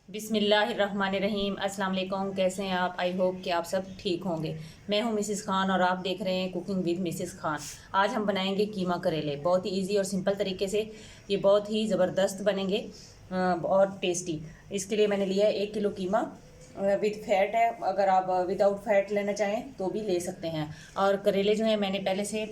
बिस्मिल्लाहिर्रहमानिर्रहीम। अस्सलाम वालेकुम। कैसे हैं आप? आई होप कि आप सब ठीक होंगे। मैं हूं मिसिस खान और आप देख रहे हैं कुकिंग विद मिसिस खान। आज हम बनाएंगे कीमा करेले, बहुत ही इजी और सिंपल तरीके से। ये बहुत ही ज़बरदस्त बनेंगे और टेस्टी। इसके लिए मैंने लिया है 1 किलो कीमा विद फैट है। अगर आप विदाउट फैट लेना चाहें तो भी ले सकते हैं। और करेले जो है मैंने पहले से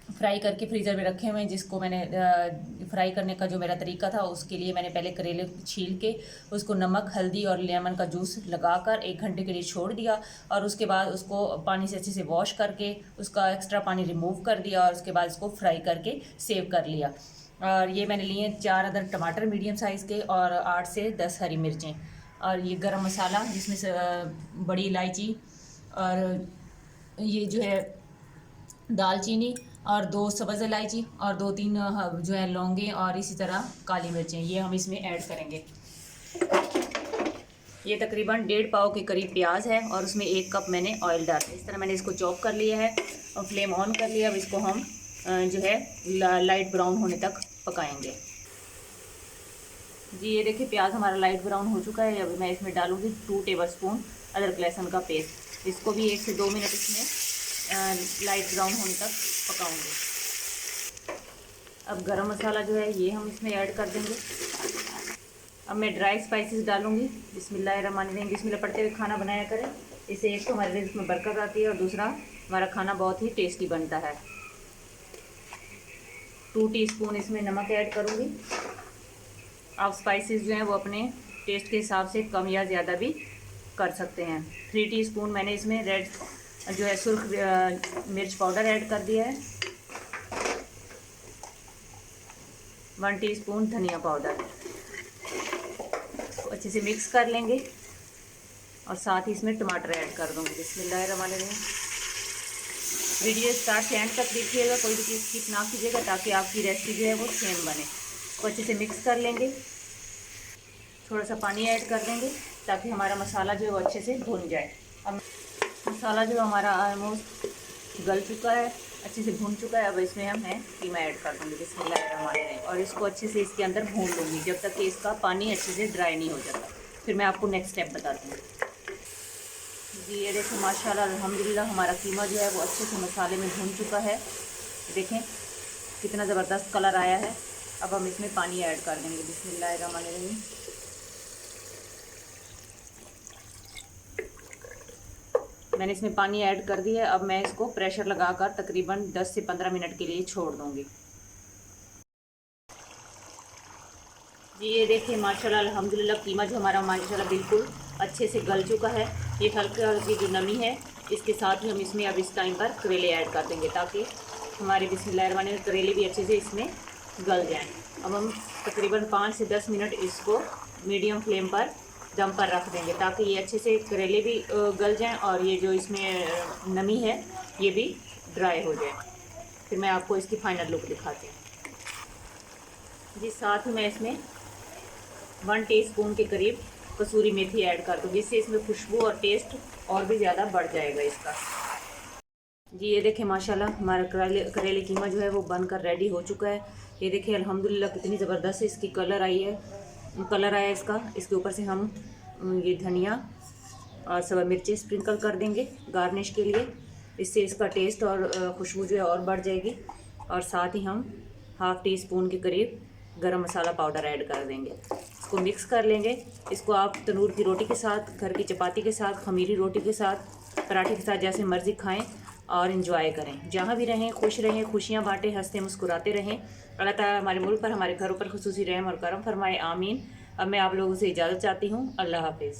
फ्राई करके फ्रीज़र में रखे हुए हैं, जिसको मैंने फ्राई करने का जो मेरा तरीका था उसके लिए मैंने पहले करेले छील के उसको नमक, हल्दी और लेमन का जूस लगाकर 1 घंटे के लिए छोड़ दिया। और उसके बाद उसको पानी से अच्छे से वॉश करके उसका एक्स्ट्रा पानी रिमूव कर दिया और उसके बाद इसको फ्राई करके सेव कर लिया। और ये मैंने लिए 4 अदर टमाटर मीडियम साइज़ के और 8 से 10 हरी मिर्चें। और ये गरम मसाला, जिसमें से बड़ी इलायची और ये जो है दालचीनी और 2 सब्ज़ इलायची और 2-3 जो है लौंगे और इसी तरह काली मिर्चें, ये हम इसमें ऐड करेंगे। ये तकरीबन 1.5 पाव के करीब प्याज है और उसमें 1 कप मैंने ऑयल डाला। इस तरह मैंने इसको चॉप कर लिया है और फ्लेम ऑन कर लिया। अब इसको हम जो है लाइट ब्राउन होने तक पकाएंगे। जी ये देखिए प्याज हमारा लाइट ब्राउन हो चुका है। अब मैं इसमें डालूँगी 2 टेबलस्पून अदरक लहसुन का पेस्ट। इसको भी 1 से 2 मिनट इसमें लाइट ब्राउन होने तक पकाऊंगी। अब गरम मसाला जो है ये हम इसमें ऐड कर देंगे। अब मैं ड्राई स्पाइसेस डालूंगी। बिस्मिल्लाहिर्रहमानिर्रहीम। बिस्मिल्लाह पढ़ते हुए खाना बनाया करें, इससे एक तो हमारे रिज़्क़ में बरकत आती है और दूसरा हमारा खाना बहुत ही टेस्टी बनता है। 2 टीस्पून इसमें नमक ऐड करूँगी। आप स्पाइसेस जो हैं वो अपने टेस्ट के हिसाब से कम या ज़्यादा भी कर सकते हैं। 3 टीस्पून मैंने इसमें रेड जो है सुर्ख मिर्च पाउडर ऐड कर दिया है। 1 टीस्पून धनिया पाउडर। अच्छे से मिक्स कर लेंगे और साथ ही इसमें टमाटर ऐड कर दूँगी। बिस्मिल्लाहिर्रहमानिर्रहीम। वीडियो स्टार्ट से एंड तक देखिएगा, कोई भी चीज़ स्किप ना कीजिएगा ताकि आपकी रेसिपी जो है वो सेम बने। तो अच्छे से मिक्स कर लेंगे। थोड़ा सा पानी ऐड कर देंगे ताकि हमारा मसाला जो है वो अच्छे से भुन जाए। अब मसाला जो हमारा ऑलमोस्ट गल चुका है, अच्छे से भून चुका है। अब इसमें मैं कीमा ऐड कर दूँगी। बिस्मिल्लाहिर्रहमानिर्रहीम। और इसको अच्छे से इसके अंदर भून लूँगी जब तक कि इसका पानी अच्छे से ड्राई नहीं हो जाता। फिर मैं आपको नेक्स्ट स्टेप बताती हूँ। जी ये देखिए माशाल्लाह अल्हम्दुलिल्लाह हमारा कीमा जो है वो अच्छे से मसाले में भून चुका है। देखें कितना ज़बरदस्त कलर आया है। अब हम इसमें पानी ऐड कर देंगे। बिस्मिल्लाहिर्रहमानिर्रहीम। मैंने इसमें पानी ऐड कर दिया है। अब मैं इसको प्रेशर लगाकर तकरीबन 10 से 15 मिनट के लिए छोड़ दूँगी। जी ये देखिए माशाल्लाह अल्हम्दुलिल्लाह कीमा जो हमारा माशाल्लाह बिल्कुल अच्छे से गल चुका है। ये हल्की हल्की जो नमी है इसके साथ ही हम इसमें अब इस टाइम पर करेले ऐड कर देंगे ताकि हमारे बिस्मिल्लाहिर्रहमानिर्रहीम करेले भी अच्छे से इसमें गल जाएं। अब हम तकरीबन 5 से 10 मिनट इसको मीडियम फ्लेम पर दम पर रख देंगे ताकि ये अच्छे से करेले भी गल जाएं और ये जो इसमें नमी है ये भी ड्राई हो जाए। फिर मैं आपको इसकी फाइनल लुक दिखाती हूँ। जी साथ ही मैं इसमें 1 टीस्पून के करीब कसूरी मेथी ऐड कर दूँगी, जिससे इसमें खुशबू और टेस्ट और भी ज़्यादा बढ़ जाएगा इसका। जी ये देखिए माशाल्लाह हमारा करेले कीमा जो है वो बनकर रेडी हो चुका है। ये देखिए अल्हम्दुलिल्लाह कितनी ज़बरदस्त इसकी कलर आया इसका। इसके ऊपर से हम ये धनिया और सब मिर्चें स्प्रिंकल कर देंगे गार्निश के लिए। इससे इसका टेस्ट और खुशबू जो है और बढ़ जाएगी। और साथ ही हम 1/2 टीस्पून के करीब गरम मसाला पाउडर ऐड कर देंगे। इसको मिक्स कर लेंगे। इसको आप तंदूर की रोटी के साथ, घर की चपाती के साथ, खमीरी रोटी के साथ, पराठे के साथ जैसे मर्ज़ी खाएं और इन्जॉय करें। जहाँ भी रहें खुश रहें, खुशियाँ बाँटें, हंसते मुस्कुराते रहें। अल्लाह ताला हमारे मुल्क पर, हमारे घरों पर खुसूसी रहम और करम फरमाए। आमीन। अब मैं आप लोगों से इजाज़त चाहती हूँ। अल्लाह हाफिज़।